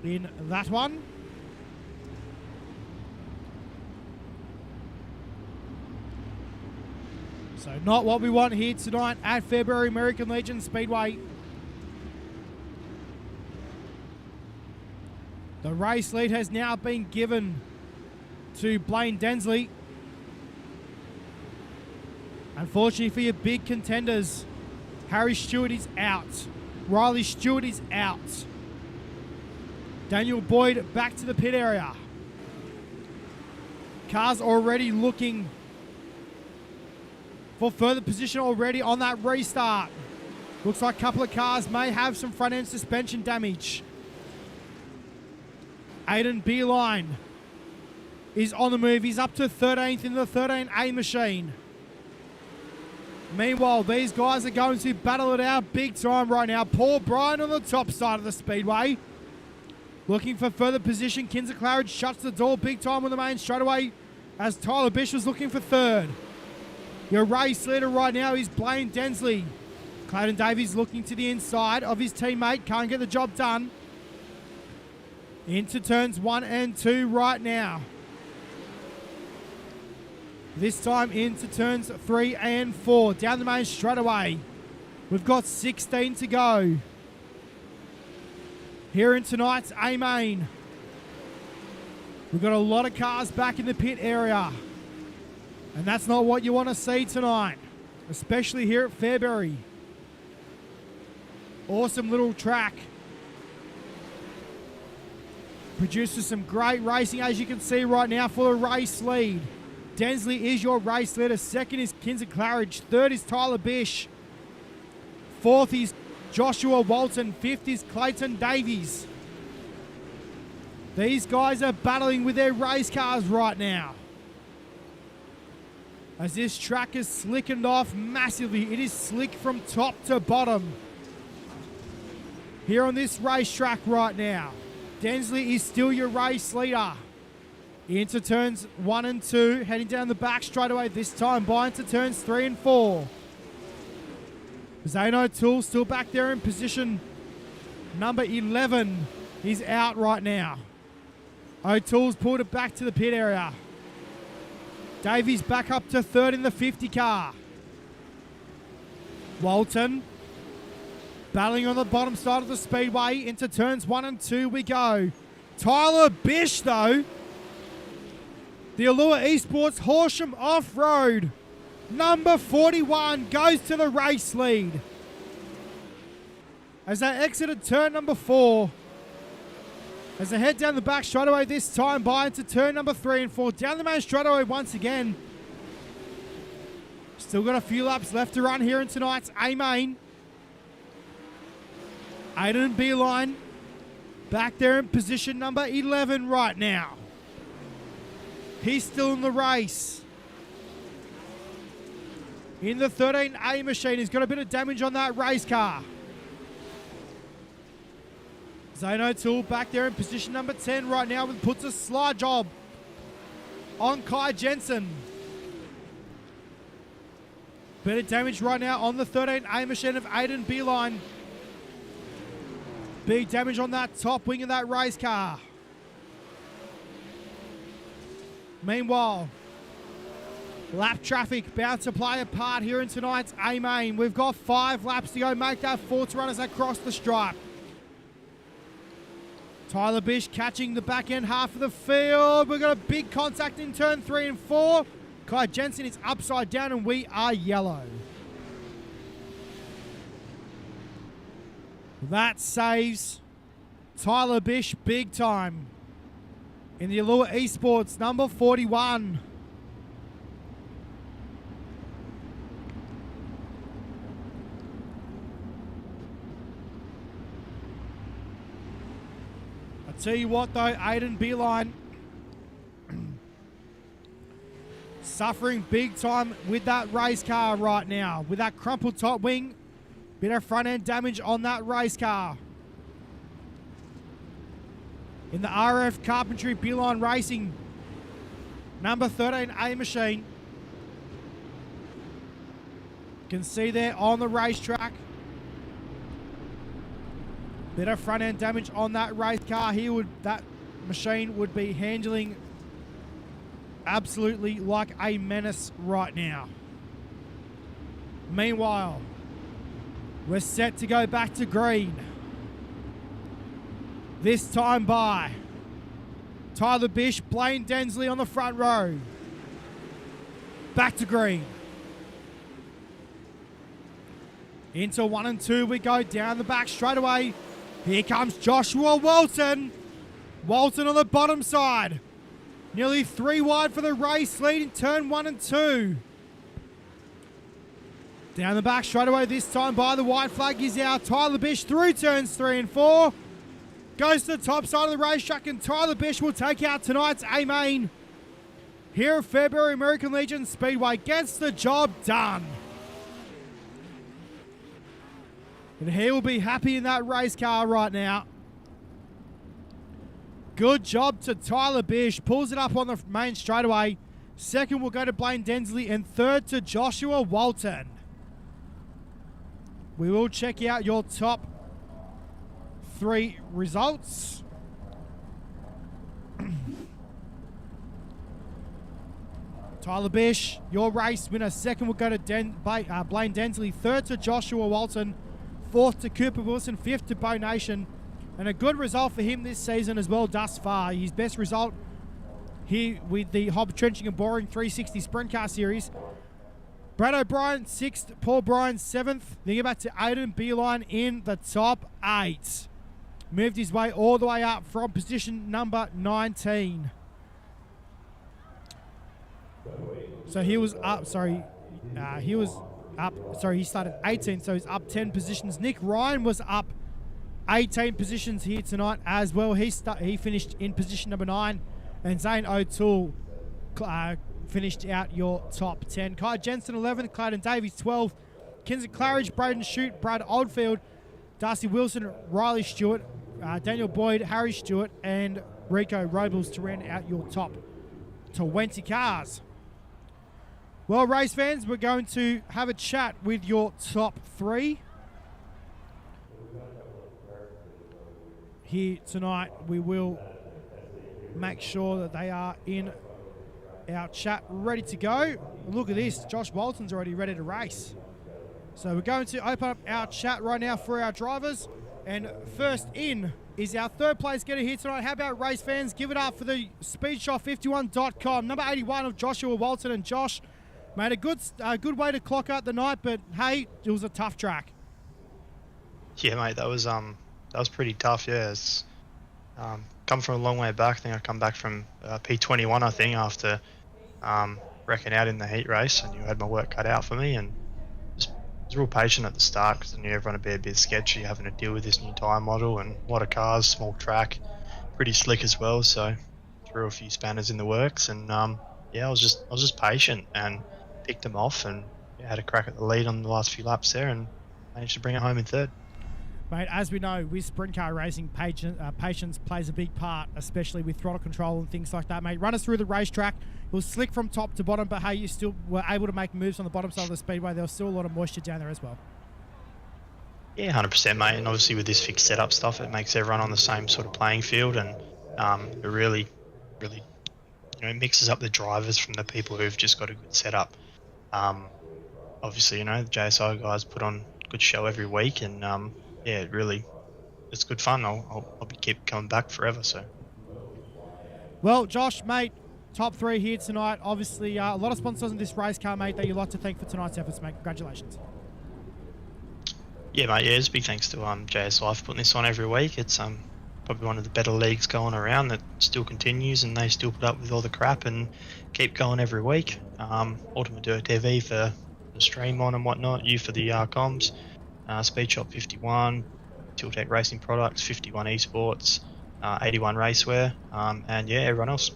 in that one. So not what we want here tonight at Fairbury American Legion Speedway. The race lead has now been given to Blaine Densley. Unfortunately for your big contenders, Harry Stewart is out. Riley Stewart is out. Daniel Boyd back to the pit area. Cars already looking for further position already on that restart. Looks like a couple of cars may have some front end suspension damage. Aiden Beeline is on the move. He's up to 13th in the 13A machine. Meanwhile, these guys are going to battle it out big time right now. Paul Bryan on the top side of the speedway. Looking for further position. Kinser Claridge shuts the door big time on the main straightaway as Tyler Bish was looking for third. Your race leader right now is Blaine Densley. Clayton Davies looking to the inside of his teammate. Can't get the job done. Into turns 1 and 2 right now. This time into turns 3 and 4. Down the main straightaway. We've got 16 to go. Here in tonight's A-main. We've got a lot of cars back in the pit area. And that's not what you want to see tonight, especially here at Fairbury. Awesome little track. Produces some great racing, as you can see right now, for the race lead. Densley is your race leader. Second is Kinser Claridge. Third is Tyler Bish. Fourth is Joshua Walton. Fifth is Clayton Davies. These guys are battling with their race cars right now, as this track is slickened off massively. It is slick from top to bottom here on this racetrack right now. Densley is still your race leader. Into turns 1 and 2, heading down the back straightaway this time by into turns 3 and 4. Zane O'Toole still back there in position number 11. He's out right now. O'Toole's pulled it back to the pit area. Davies back up to third in the 50 car. Walton battling on the bottom side of the speedway. Into turns 1 and 2 we go. Tyler Bish, though, the Allure Esports Horsham Off-Road, number 41, goes to the race lead. As they exited turn number 4, as they head down the back straightaway this time by into turn number 3 and 4. Down the main straightaway once again. Still got a few laps left to run here in tonight's A-main. Aiden Beeline back there in position number 11 right now. He's still in the race. In the 13A machine, he's got a bit of damage on that race car. Zane O'Toole back there in position number 10 right now, and puts a slide job on Kai Jensen. Bit of damage right now on the 13A machine of Aiden Beeline. Big damage on that top wing of that race car. Lap traffic bound to play a part here in tonight's A-Main. We've got 5 laps to go. Make that 4 runners across the stripe. Tyler Bish catching the back end half of the field. We've got a big contact in turn 3 and 4. Kai Jensen is upside down and we are yellow. That saves Tyler Bish big time in the Allure Esports number 41. I tell you what though, Aiden Beeline suffering big time with that race car right now. With that crumpled top wing, bit of front end damage on that race car. In the RF Carpentry Beeline Racing number 13A machine. You can see there on the racetrack. Bit of front end damage on that race car. That machine would be handling absolutely like a menace right now. Meanwhile, we're set to go back to green. This time by Tyler Bish, Blaine Densley on the front row. Back to green. Into 1 and 2 we go, down the back straight away. Here comes Joshua Walton. Walton on the bottom side. Nearly 3 wide for the race lead in turn 1 and 2. Down the back straight away this time by the white flag is out. Tyler Bish through turns 3 and 4. Goes to the top side of the racetrack and Tyler Bish will take out tonight's A-Main. Here at Fairbury American Legion Speedway, gets the job done. And he will be happy in that race car right now. Good job to Tyler Bish. Pulls it up on the main straightaway. Second will go to Blaine Densley and third to Joshua Walton. We will check out your top 3 results. Tyler Bish, your race winner. Second will go to Blaine Densley. Third to Joshua Walton. Fourth to Cooper Wilson. Fifth to Bo Nation. And a good result for him this season as well thus far. His best result here with the Hobbs Trenching and Boring 360 Sprint Car Series. Brad O'Brien 6th, Paul Bryan 7th. Then get back to Aiden Beeline in the top 8. Moved his way all the way up from position number 19. So he was up, he started 18th, so he's up 10 positions. Nick Ryan was up 18 positions here tonight as well. He finished in position number 9, and Zane O'Toole finished out your top 10. Kai Jensen 11th, Clayton Davies 12th, Kinsey Claridge, Braden Shute, Brad Oldfield, Darcy Wilson, Riley Stewart, Daniel Boyd, Harry Stewart, and Rico Robles to round out your top 20 cars. Well, race fans, we're going to have a chat with your top 3. Here tonight, we will make sure that they are in our chat ready to go. Look at this, Josh Walton's already ready to race. So we're going to open up our chat right now for our drivers. And first in is our third place getter here tonight. How about race fans? Give it up for the speedshot51.com. Number 81 of Joshua Walton. And Josh made a good way to clock out the night, but hey, it was a tough track. Yeah, mate, that was pretty tough. Yeah, it's come from a long way back. I think I come back from P21, I think, after wrecking out in the heat race, and you had my work cut out for me. And I was real patient at the start because I knew everyone would be a bit sketchy having to deal with this new tyre model and a lot of cars, small track, pretty slick as well. So threw a few spanners in the works, and yeah, I was just patient and picked them off, and had a crack at the lead on the last few laps there, and managed to bring it home in third. Mate, as we know, with sprint car racing, patience plays a big part, especially with throttle control and things like that, mate. Run us through the racetrack. It was slick from top to bottom, but hey, you still were able to make moves on the bottom side of the speedway. There was still a lot of moisture down there as well. Yeah, 100%, mate. And obviously with this fixed setup stuff, it makes everyone on the same sort of playing field, and it really it mixes up the drivers from the people who've just got a good setup. Obviously, the JSI guys put on a good show every week, and yeah, it's good fun. I'll be keep coming back forever. So. Well, Josh, mate, top 3 here tonight. Obviously, a lot of sponsors in this race car, mate, that you'd like to thank for tonight's efforts, mate. Congratulations. Yeah, mate. Yeah, it's a big thanks to JSI for putting this on every week. It's probably one of the better leagues going around that still continues, and they still put up with all the crap and keep going every week. UltimateDirtTV for the stream on and whatnot. You for the comms. Speed Shop 51, Tiltec Racing Products 51 Esports. 81 Racewear, and yeah, everyone else.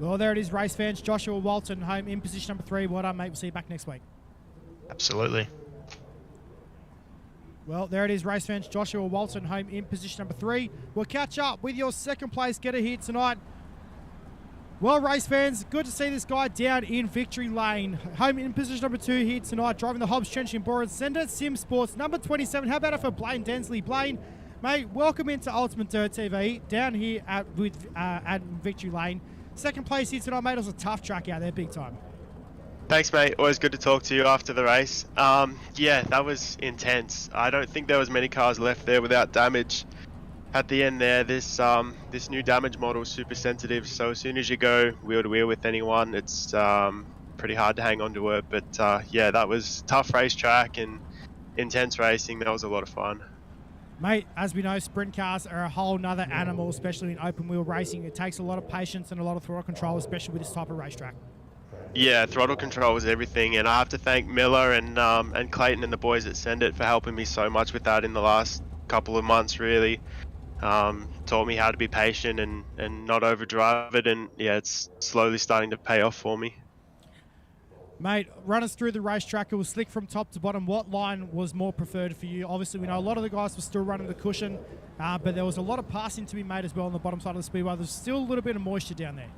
Well, there it is, race fans. Joshua Walton home in position number 3. Well done, mate. We'll see you back next week. Absolutely. Well, there it is, race fans. Joshua Walton home in position number 3. We'll catch up with your second place getter here tonight. Well, race fans, good to see this guy down in victory lane. Home in position number 2 here tonight, driving the Hobbs Trench in Boren Sender Sim Sports number 27. How about it for Blaine Densley? Blaine, mate, welcome into Ultimate Dirt TV down here at Victory Lane. Second place here tonight, mate. It was a tough track out there, big time. Thanks, mate. Always good to talk to you after the race. Yeah, that was intense. I don't think there was many cars left there without damage. At the end there, this new damage model is super sensitive, so as soon as you go wheel to wheel with anyone, it's pretty hard to hang on to it. But yeah, that was tough racetrack and intense racing. That was a lot of fun. Mate, as we know, sprint cars are a whole nother animal, especially in open wheel racing. It takes a lot of patience and a lot of throttle control, especially with this type of racetrack. Yeah, throttle control was everything, and I have to thank Miller and Clayton and the boys at Send It for helping me so much with that in the last couple of months, really. Taught me how to be patient and not overdrive it, and yeah, it's slowly starting to pay off for me. Mate, run us through the racetrack. It was slick from top to bottom. What line was more preferred for you? Obviously, we know a lot of the guys were still running the cushion, but there was a lot of passing to be made as well on the bottom side of the speedway. There's still a little bit of moisture down there.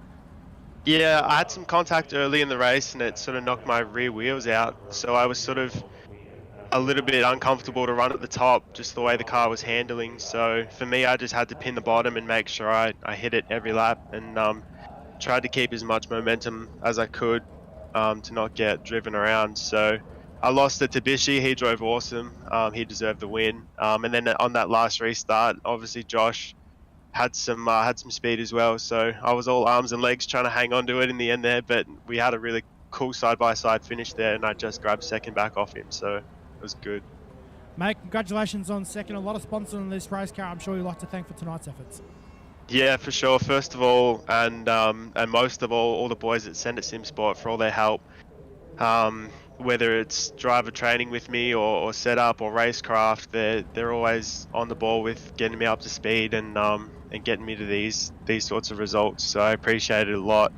Yeah, I had some contact early in the race, and it sort of knocked my rear wheels out, so I was sort of a little bit uncomfortable to run at the top, just the way the car was handling. So for me, I just had to pin the bottom and make sure I hit it every lap, and tried to keep as much momentum as I could to not get driven around. So I lost it to Bishi. He drove awesome. He deserved the win. And then on that last restart, obviously Josh had some speed as well. So I was all arms and legs trying to hang on to it in the end there, but we had a really cool side-by-side finish there, and I just grabbed second back off him. So it was good. Mate, congratulations on second. A lot of sponsors on this race car. I'm sure you'd like to thank for tonight's efforts. Yeah, for sure. First of all, and most of all the boys at Send It Sim Sport for all their help. Whether it's driver training with me or setup or racecraft, they're always on the ball with getting me up to speed and getting me to these sorts of results. So I appreciate it a lot.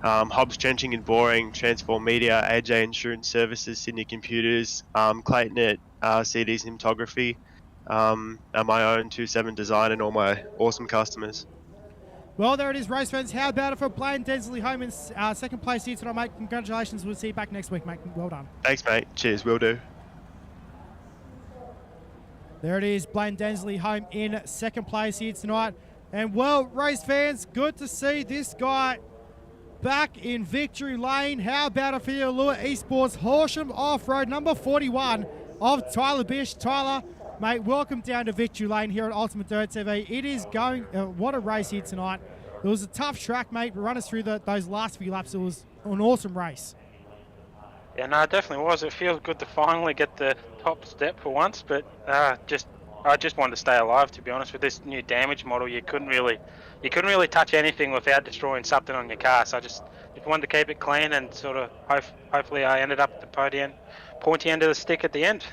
Hobbs Trenching and Boring, Transform Media, AJ Insurance Services, Sydney Computers, Clayton at CD Cinematography, and my own 27 Design, and all my awesome customers. Well, there it is, race fans. How about it for Blaine Densley home in second place here tonight, mate? Congratulations. We'll see you back next week, mate. Well done. Thanks, mate. Cheers. Will do. There it is, Blaine Densley home in second place here tonight. And, well, race fans, good to see this guy back in victory lane. How about it for your Allure Esports Horsham Off-Road, number 41 of Tyler Bish. Tyler, mate, welcome down to victory lane here at Ultimate Dirt TV. It is going, what a race here tonight. It was a tough track, mate. Run us through those last few laps. It was an awesome race. Yeah, no, it definitely was. It feels good to finally get the top step for once, but I just wanted to stay alive, to be honest. With this new damage model, you couldn't really touch anything without destroying something on your car. So I just wanted to keep it clean, and sort of hopefully I ended up at the pointy end of the stick at the end.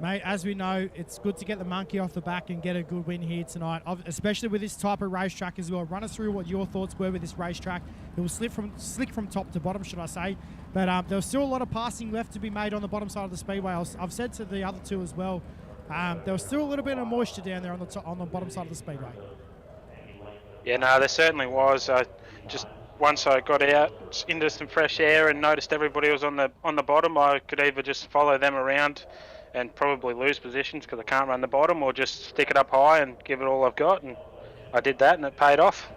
Mate, as we know, it's good to get the monkey off the back and get a good win here tonight, especially with this type of racetrack as well. Run us through what your thoughts were with this racetrack. It was slick from top to bottom, should I say. But there was still a lot of passing left to be made on the bottom side of the speedway. I've said to the other two as well, there was still a little bit of moisture down there on the bottom side of the speedway. Yeah, no, there certainly was. Once I got out into some fresh air and noticed everybody was on the bottom, I could either just follow them around and probably lose positions because I can't run the bottom, or just stick it up high and give it all I've got, and I did that and it paid off.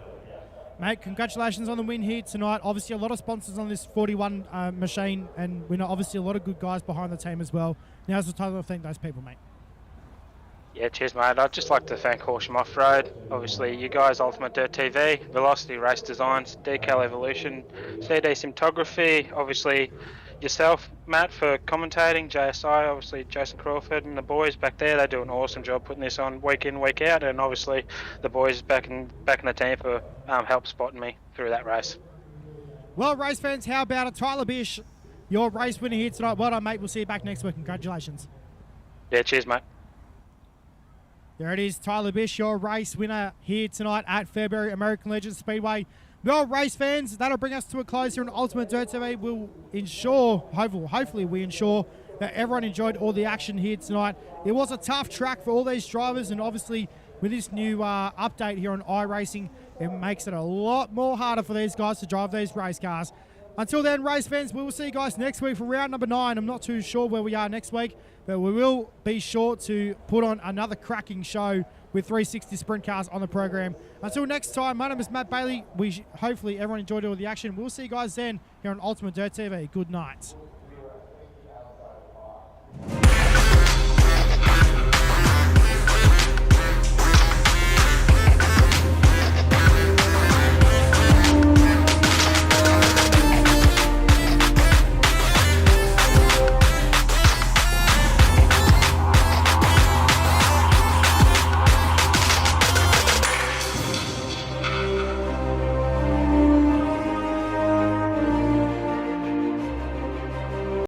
Mate, congratulations on the win here tonight. Obviously, a lot of sponsors on this 41 machine, and we know obviously a lot of good guys behind the team as well. Now's the time to thank those people, mate. Yeah, cheers, mate. I'd just like to thank Horsham Off-Road, obviously you guys, UltimateDirtTV, Velocity Race Designs, Decal Evolution, CD Symptography, obviously yourself, Matt, for commentating, JSI, obviously Jason Crawford and the boys back there. They do an awesome job putting this on week in, week out, and obviously the boys back in the team for help spotting me through that race. Well, race fans, how about it? Tyler Bish, your race winner here tonight. Well done, mate. We'll see you back next week. Congratulations. Yeah, cheers, mate. There it is, Tyler Bish, your race winner here tonight at Fairbury American Legion Speedway. Well, race fans, that'll bring us to a close here on Ultimate Dirt TV. We'll ensure, hopefully we ensure that everyone enjoyed all the action here tonight. It was a tough track for all these drivers, and obviously with this new update here on iRacing, it makes it a lot more harder for these guys to drive these race cars. Until then, race fans, we will see you guys next week for round number 9. I'm not too sure where we are next week, but we will be sure to put on another cracking show with 360 sprint cars on the program. Until next time, my name is Matt Bailey. Hopefully everyone enjoyed all the action. We'll see you guys then here on Ultimate Dirt TV. Good night.